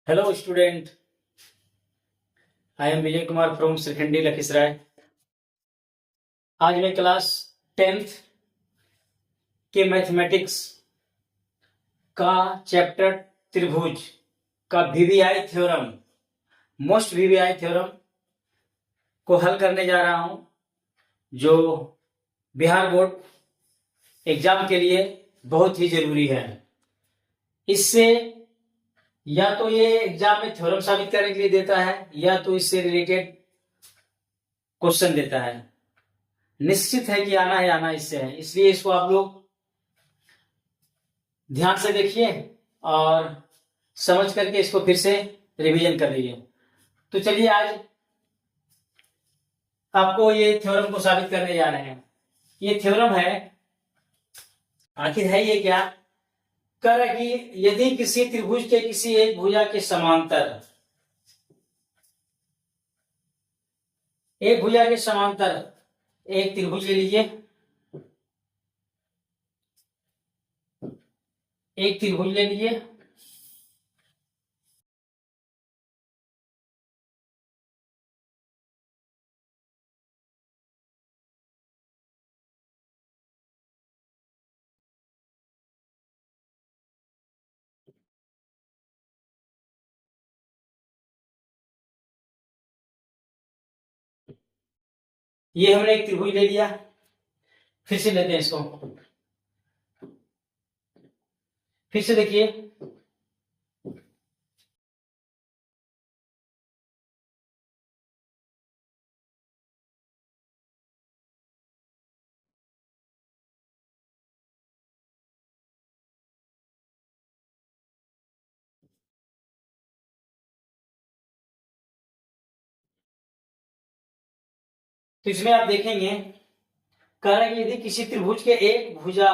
Hello student, I am Vijay Kumar from Srikhandi Lakhisrai। आज मैं class 10th के mathematics का चैप्टर त्रिभुज का VVI theorem, most VVI theorem को हल करने जा रहा हूं, जो बिहार बोर्ड एग्जाम के लिए बहुत ही जरूरी है। इससे या तो ये एग्जाम में थ्योरम साबित करने के लिए देता है या तो इससे रिलेटेड क्वेश्चन देता है। निश्चित है कि आना है, आना इससे है, इसलिए इसको आप लोग ध्यान से देखिए और समझ करके इसको फिर से रिवीजन कर लीजिए। तो चलिए आज आपको ये थ्योरम को साबित करने जा रहे हैं। ये थ्योरम है, आखिर है ये क्या? कह रहा है कि यदि किसी त्रिभुज के किसी एक भुजा के समांतर, एक भुजा के समांतर एक त्रिभुज ले लीजिए, एक त्रिभुज ले लीजिए, ये हमने एक त्रिभुज ले लिया। फिर से लेते हैं इसको, फिर से देखिए, तो इसमें आप देखेंगे कह रहा है कि यदि किसी त्रिभुज के एक भुजा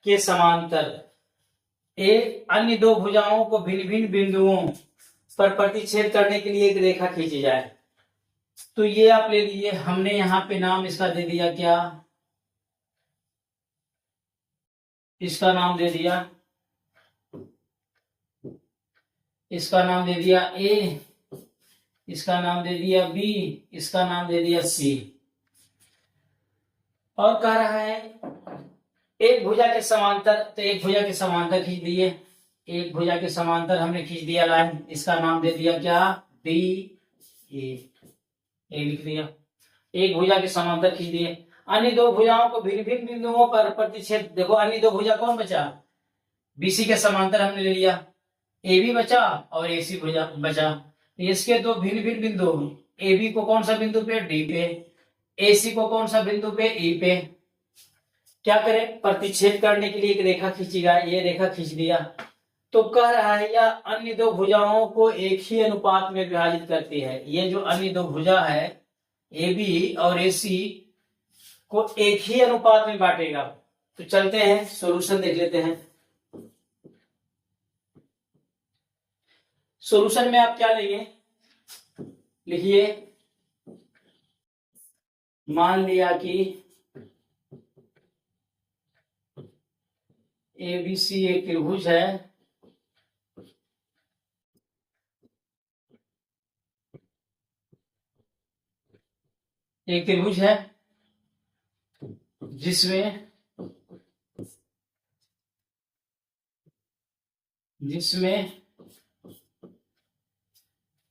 के समांतर एक अन्य दो भुजाओं को भिन्न भिन्न बिंदुओं पर प्रतिच्छेद करने के लिए एक रेखा खींची जाए, तो ये आप ले लीजिए। हमने यहाँ पे नाम इसका दे दिया क्या? इसका नाम दे दिया, इसका नाम दे दिया ए, इसका नाम दे दिया बी, इसका नाम दे दिया सी। और कह रहा है एक भुजा के समांतर, तो एक भुजा के समांतर खींच दिए, एक भुजा के समांतर हमने खींच दिया लाइन, इसका नाम दे दिया क्या? डी ए लिख दिया। एक भुजा के समांतर खींच दिए, अन्य दो भुजाओं को भिन्न भिन्न बिंदुओं पर प्रतिच्छेद। देखो अन्य दो भुजा कौन बचा? बीसी के समांतर हमने ले लिया, ए बी बचा और एसी भुजा बचा। इसके दो भिन्न भिन्न बिंदु, ए बी को कौन सा बिंदु पे? डी पे। एसी को कौन सा बिंदु पे? ई पे। क्या करें? प्रतिच्छेद करने के लिए एक रेखा खींचेगा, ये रेखा खींच दिया। तो कह रहा है या अन्य दो भुजाओं को एक ही अनुपात में विभाजित करती है। ये जो अन्य दो भुजा है ए बी और ए सी को एक ही अनुपात में बांटेगा। तो चलते हैं सॉल्यूशन देख लेते हैं। सॉल्यूशन में आप क्या लेंगे? लिखिए, मान लिया कि ए बी सी एक त्रिभुज है, एक त्रिभुज है जिसमें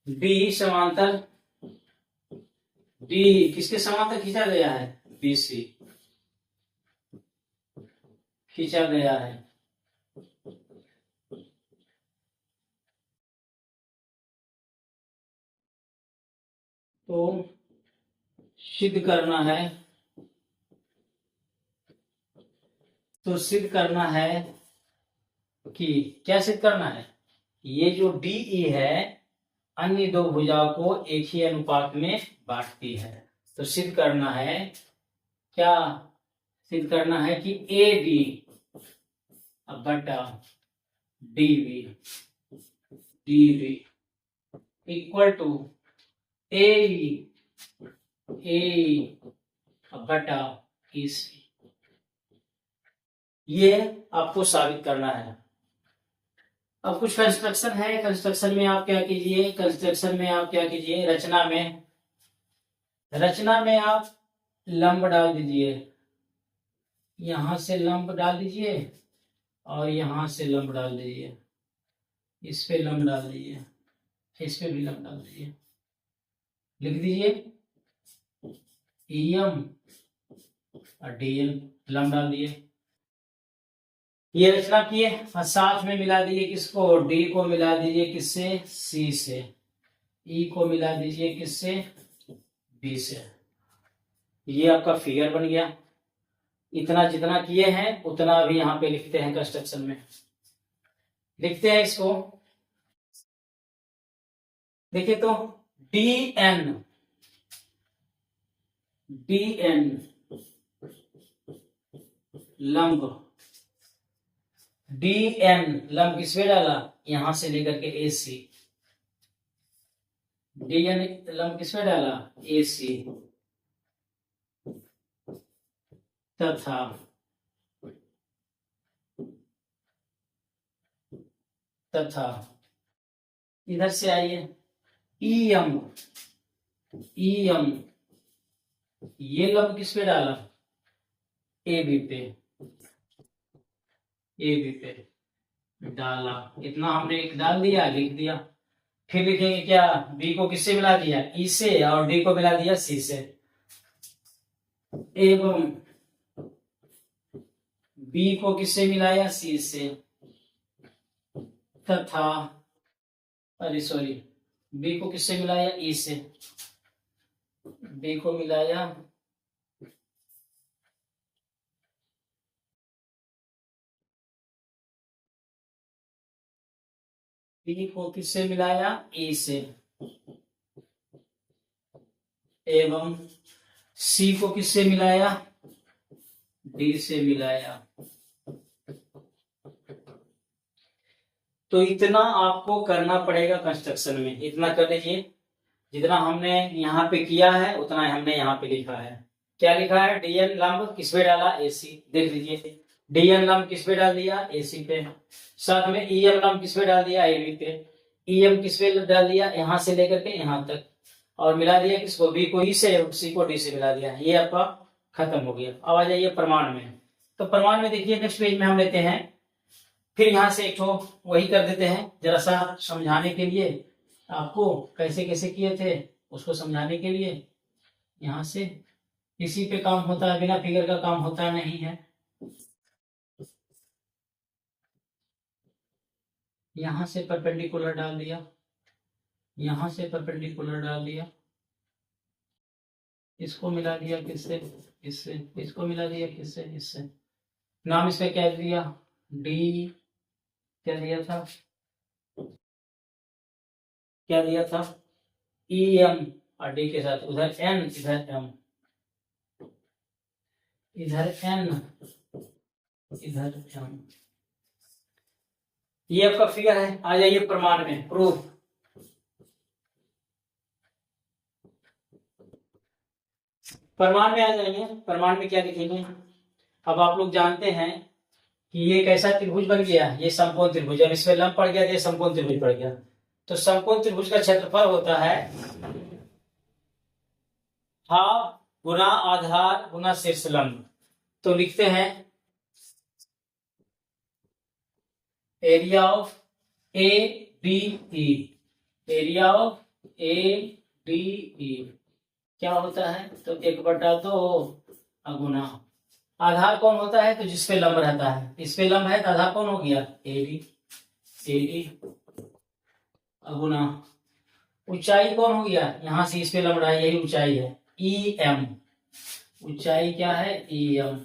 डी समांतर, डी किसके समांतर खींचा गया है? बी सी खींचा गया है। तो सिद्ध करना है, तो सिद्ध करना है कि क्या सिद्ध करना है? ये जो डीई है अन्य दो भुजाओं को एक ही अनुपात में बांटती है। तो सिद्ध करना है, क्या सिद्ध करना है कि ए बी बटा D B, D B equal to A बटा ई सी। ये आपको साबित करना है। अब कुछ कंस्ट्रक्शन है, कंस्ट्रक्शन में आप क्या कीजिए, कंस्ट्रक्शन में आप क्या कीजिए, रचना में आप लंब डाल दीजिए, यहां से लंब डाल दीजिए और यहां से लंब डाल दीजिए, इस पे लंब डाल दीजिए, इस पे भी लंब डाल दीजिए, लिख दीजिए EM और DN, लंब डाल दिए। ये रचना किए और साथ में मिला दीजिए किसको, D को मिला दीजिए किससे, C से, E को मिला दीजिए किससे, B से। ये आपका फिगर बन गया। इतना जितना किए हैं उतना अभी यहाँ पे लिखते हैं, कंस्ट्रक्शन में लिखते हैं इसको। देखिए तो DN लंब, DN लंब किस पे डाला, यहां से लेकर के AC, DN लंब किस पे डाला, AC, तथा इधर से आइए EM ये लंब किस पे डाला, AB पे डाला। इतना हमने एक डाल दिया, लिख दिया। फिर लिखेंगे क्या, B को किससे मिला दिया, E से, और D को मिला दिया C से, एवं B को किससे मिलाया, C से, तथा B को किससे मिलाया, E से, B को मिलाया B को किससे मिलाया, E से, एवं C को किससे मिलाया, D से मिलाया। तो इतना आपको करना पड़ेगा कंस्ट्रक्शन में, इतना कर लीजिए। जितना हमने यहाँ पे किया है उतना हमने यहाँ पे लिखा है। क्या लिखा है, DN लंब किस पे डाला, AC, देख लीजिए DN लंब किस पे डाल दिया, AC पे। साथ में EM लंब किस पे डाल दिया, AB पे। EM किस पे डाल दिया, यहाँ से लेकर के यहाँ तक, और मिला दिया किसको, B को E से, C को D से मिला दिया। ये आपका खत्म हो गया। अब आ जाइए प्रमाण में। तो प्रमाण में देखिए नेक्स्ट पेज में हम लेते हैं, फिर यहाँ से एक वही कर देते हैं, जरा सा समझाने के लिए आपको, कैसे कैसे किए थे उसको समझाने के लिए। यहाँ से इसी पे काम होता है, बिना फिगर का काम होता नहीं है। यहाँ से परपेंडिकुलर डाल दिया, यहाँ से परपेंडिकुलर डाल दिया, इसको मिला दिया किससे, इससे, इसको मिला दिया किससे, इससे। नाम इसका क्या दिया, डी, क्या दिया था, क्या दिया था, EM, और डी के साथ उधर N, इधर M, इधर N, इधर M। ये आपका फिगर है। आ जाइए प्रमाण में, प्रूफ। प्रमाण में आ जाइए। प्रमाण में क्या लिखेंगे, अब आप लोग जानते हैं कि ये कैसा त्रिभुज बन गया, ये समकोण त्रिभुज। अब इसमें लंब पड़ गया तो ये समकोण त्रिभुज पड़ गया। तो समकोण त्रिभुज का क्षेत्रफल होता है हाफ गुना आधार गुना शीर्ष लंब। तो लिखते हैं area of ADE, area of ADE क्या होता है, तो 1/2 गुना आधार कौन होता है, तो जिसपे लंब रहता है, इस पे लंब है तो आधार कौन हो गया, AD गुना ऊंचाई कौन हो गया, यहां से इस पे लंब रहा है, यही ऊंचाई है, EM, ऊंचाई क्या है, EM।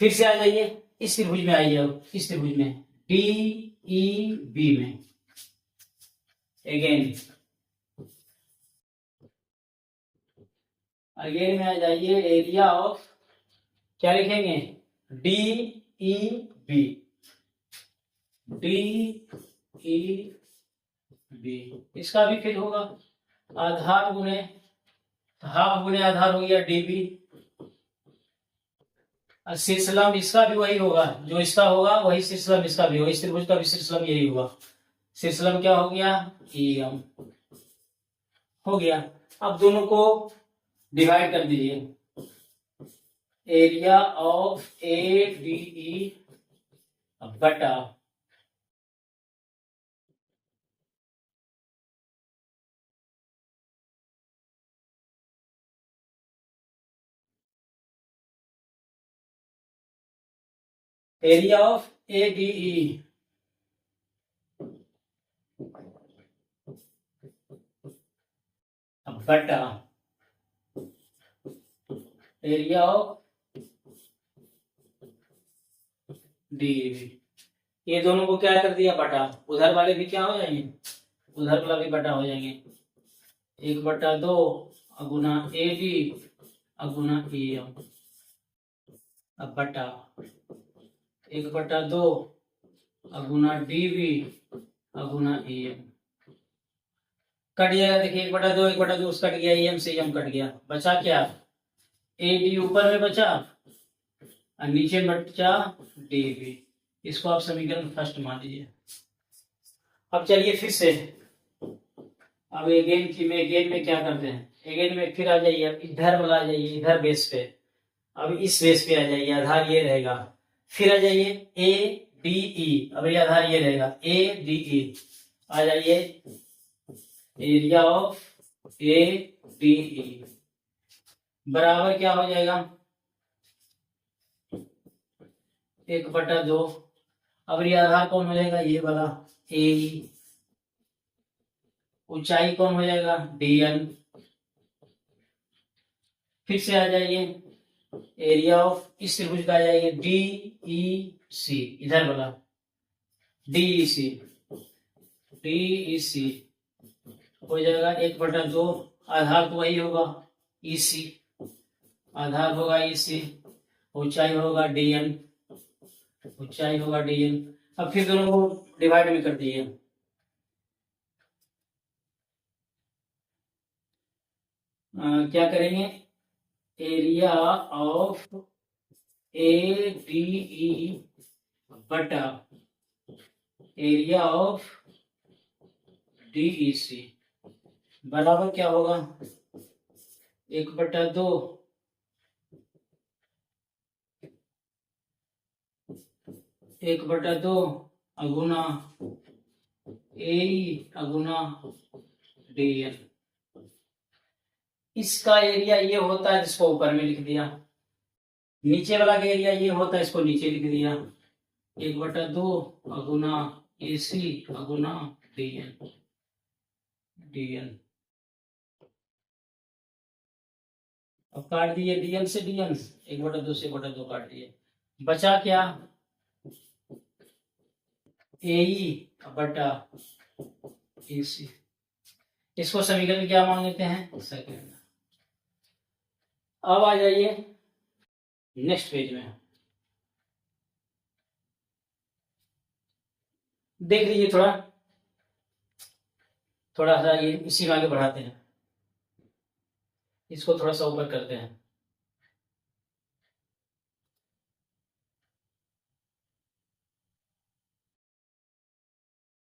फिर से आ जाइए इस त्रिभुज में, आइए अब इस त्रिभुज में DEB में, अगेन में आ जाइए, एरिया ऑफ क्या लिखेंगे, DEB, इसका भी फिर होगा आधार गुने, हाफ गुने आधार हो गया DB, शीर्ष लंब इसका भी वही होगा, जो इसका होगा वही शीर्ष लंब इसका भी होगा, इस त्रिभुज का भी शीर्ष लंब यही होगा। शीर्ष लंब क्या हो गया, EM हो गया। अब दोनों को डिवाइड कर दीजिए, एरिया ऑफ ADE बटा एरिया ऑफ ADE बटा एरिया ऑफ DEB। ये दोनों को क्या कर दिया, बटा। उधर वाले भी क्या हो जाएंगे, उधर वाला भी बटा हो जाएंगे। 1/2 गुना AB गुना EM अब बटा 1/2 गुना DB गुना EM। कट जाएगा, देखिए 1/2 उसका कट गया, EM से EM कट गया, बचा क्या, AD ऊपर में बचा और नीचे बचा DB। इसको आप समीकरण फर्स्ट मान लीजिए। अब चलिए फिर से, अब अगेन में क्या करते हैं, अगेन में फिर आ जाइए, अब इधर वाला आ जाइए, इधर बेस पे, अब इस बेस पे आ जाइए, आधार ये रहेगा। फिर आ जाइए ADE, अब ये आधार ये रहेगा ADE, आ जाइए एरिया ऑफ ADE बराबर क्या हो जाएगा, 1/2। अब ये आधार कौन हो जाएगा, ये वाला AE, ऊंचाई कौन हो जाएगा, DN। फिर से आ जाइए एरिया ऑफ इस त्रिभुज का आ जाइए DEC, इधर वाला DEC हो जाएगा 1/2, आधार तो वही होगा EC, आधार होगा EC, ऊंचाई होगा DN, ऊंचाई होगा DN। अब फिर दोनों को डिवाइड में कर दिए, क्या करेंगे, एरिया ऑफ ADE बटा एरिया ऑफ DEC बराबर क्या होगा, 1/2 गुना AE गुना DN। इसका एरिया ये होता है जिसको ऊपर में लिख दिया, नीचे वाला का एरिया ये होता है, इसको नीचे लिख दिया, 1/2 गुना AC गुना DN। अब काट दिए DN से DN, 1/2 से 1/2 काट दिए, बचा क्या, AE बटा AC। इसको समीकरण क्या मान लेते हैं, सेकंड। अब आ जाइए नेक्स्ट पेज में, देख लीजिए, थोड़ा सा ये इसी में आगे बढ़ाते हैं, इसको थोड़ा सा ऊपर करते हैं।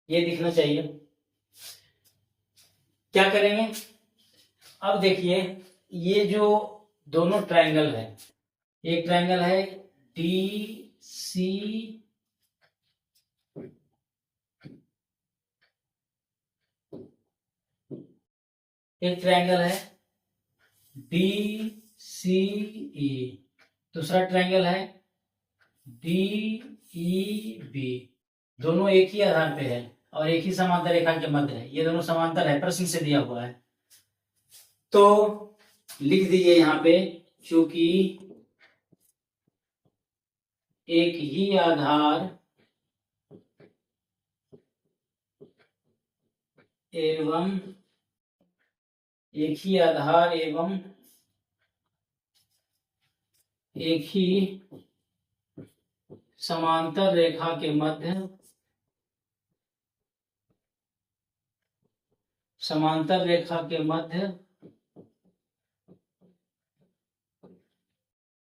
ये दिखना चाहिए, क्या करेंगे, अब देखिए ये जो दोनों ट्रायंगल है, एक ट्रायंगल है DC, एक ट्रायंगल है DCE, दूसरा ट्रायंगल है DEB। दोनों एक ही आधार पे है और एक ही समांतर रेखा के मध्य है, ये दोनों समांतर है, प्रश्न से दिया हुआ है। तो लिख दीजिए यहाँ पे, चूंकि एक ही आधार एवं एक ही समांतर रेखा के मध्य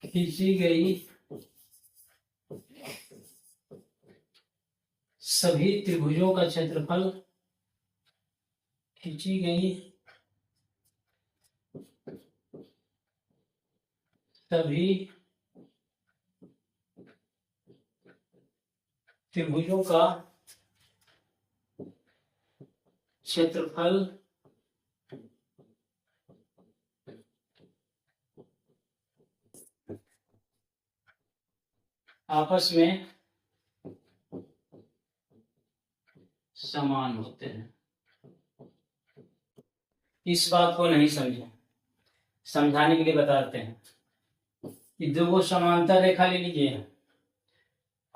खींची गई सभी त्रिभुजों का क्षेत्रफल खींची गई सभी त्रिभुजों का क्षेत्रफल आपस में समान होते हैं। इस बात को नहीं समझे, समझाने के लिए बताते हैं कि दो समांतर रेखा ले लीजिए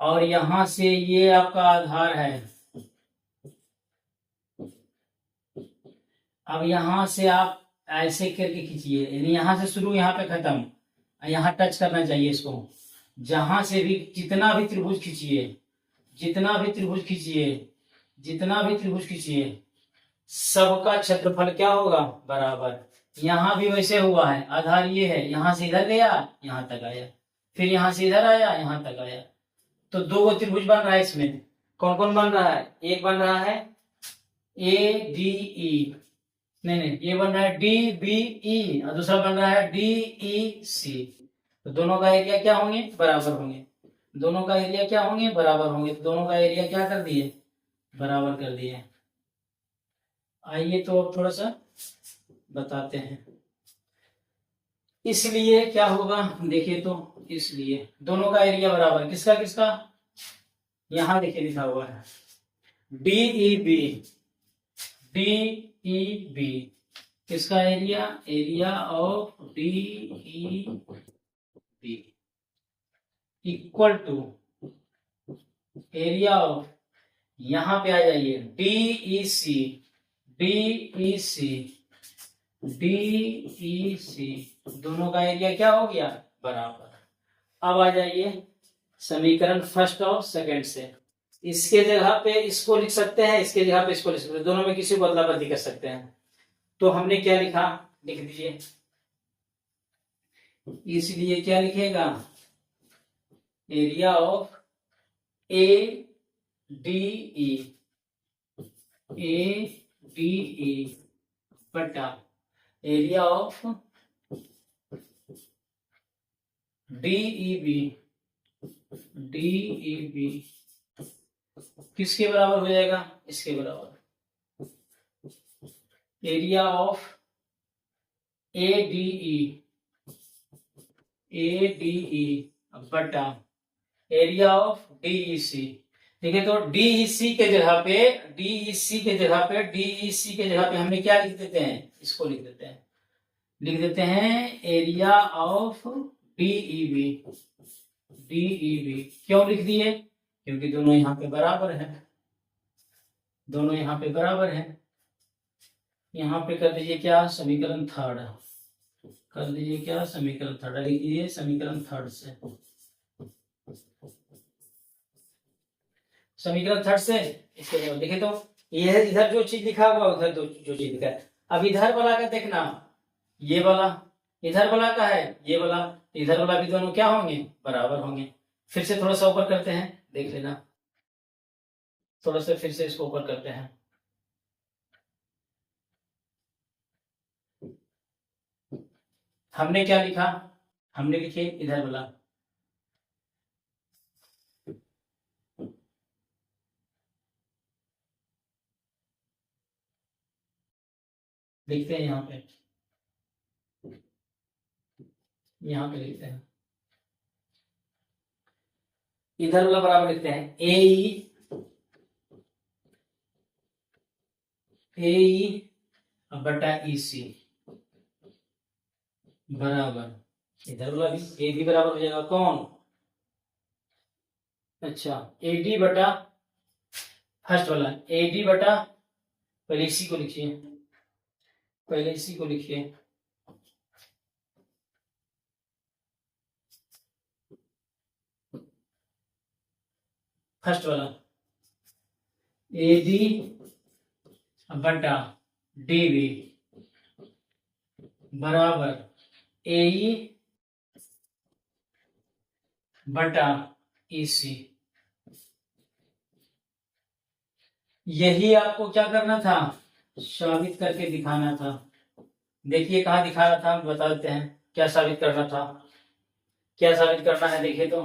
और यहां से ये आपका आधार है। अब यहां से आप ऐसे करके खींचिए, यानी यहां से शुरू, यहां पे खत्म, यहां टच करना चाहिए इसको। जहां से भी जितना भी त्रिभुज खींचिए, जितना भी त्रिभुज खींचिए, जितना भी त्रिभुज खींचिए, सबका क्षेत्रफल क्या होगा? बराबर। यहाँ भी वैसे हुआ है, आधार ये है, यहां से इधर गया, यहां तक आया, फिर यहां से इधर आया, यहां तक आया, तो दो त्रिभुज बन रहा है। इसमें कौन कौन बन रहा है? एक बन रहा है ए डी ई, नहीं, ये बन रहा है डी बी ई, और दूसरा बन रहा है डी ई सी। तो दोनों का एरिया क्या होंगे? बराबर होंगे। दोनों का एरिया क्या होंगे? बराबर होंगे। तो दोनों का एरिया क्या कर दिए? बराबर कर दिए। आइए तो अब थोड़ा सा बताते हैं। इसलिए क्या होगा, देखिए तो, इसलिए दोनों का एरिया बराबर, किसका किसका? यहां देखिए लिखा हुआ है डीई बी, डीई बी, किसका area? Area of DE B equal to area of, यहां पे आ जाइए, DE C, DE C, DE C, दोनों का एरिया क्या हो गया? बराबर। अब आ जाइए समीकरण फर्स्ट और सेकंड से। इसके जगह पे इसको लिख सकते हैं, इसके जगह पे इसको लिख सकते हैं, दोनों में किसी को अदला बदली कर सकते हैं। तो हमने क्या लिखा, लिख दीजिए। इसलिए क्या लिखेगा? Area of A D E, A D E बटा area of DE B, DE B किसके बराबर हो जाएगा? इसके बराबर। Area of A D E, A D E बटा एरिया ऑफ डीईसी। ठीक है, तो डीईसी के जगह पे, डीईसी के जगह पे, डीईसी के जगह पे हमने क्या लिख देते हैं? इसको लिख देते हैं, लिख देते हैं एरिया ऑफ डीईबी, डीईबी। क्यों लिख दिए? क्योंकि दोनों यहाँ पे बराबर है, दोनों यहाँ पे बराबर है। यहाँ पे कर दीजिए क्या? समीकरण थर्ड कर दीजिए, क्या? समीकरण थर्ड लिख दीजिए, समीकरण थर्ड से, समीकरण थर्ड से इसके देखे तो ये है, इधर जो चीज लिखा हुआ उधर जो चीज लिखा है। अब इधर वाला का देखना, ये वाला इधर वाला का है, ये वाला इधर वाला भी, दोनों क्या होंगे? बराबर होंगे। फिर से थोड़ा सा ऊपर करते हैं, देख लेना, थोड़ा सा फिर से इसको ऊपर करते हैं। हमने क्या लिखा? हमने लिखे इधर वाला, लिखते हैं यहाँ पे, यहाँ पे लिखते हैं, इधर वाला बराबर लिखते हैं ए बटा ई सी बराबर, इधर वाला भी ए भी बराबर हो जाएगा। कौन? अच्छा, ए डी बटा, फर्स्ट वाला ए डी बटा, पहले इसी को लिखिए, पहले इसी को लिखिए, फर्स्ट वाला ए डी बटा डी बी बराबर ए बटा ई सी। यही आपको क्या करना था, साबित करके दिखाना था। देखिए कहाँ दिखा रहा था, बता देते हैं क्या साबित करना था। क्या साबित करना है, देखिए तो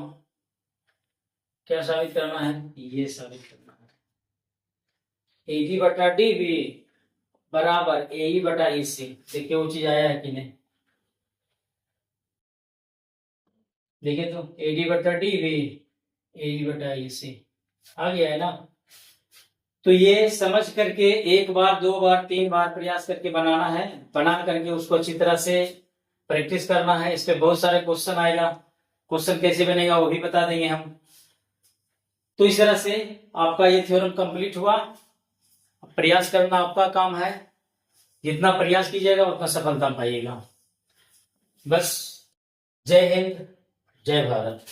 क्या साबित करना है, ये साबित करना है ए डी बटा डी बी बराबर ए ई बटा ई सी। देखिए वो चीज आया है कि नहीं, देखिए तो ए डी बटा डी बी ए ई बटा ई सी आ गया है ना। तो ये समझ करके एक बार, दो बार, तीन बार प्रयास करके बनाना है, बना करके उसको अच्छी तरह से प्रैक्टिस करना है। इस पे बहुत सारे क्वेश्चन आएगा, क्वेश्चन कैसे बनेगा वो भी बता देंगे हम। तो इस तरह से आपका ये थ्योरम कंप्लीट हुआ। प्रयास करना आपका काम है, जितना प्रयास कीजिएगा उतना सफलता पाइएगा। बस, जय हिंद, जय भारत।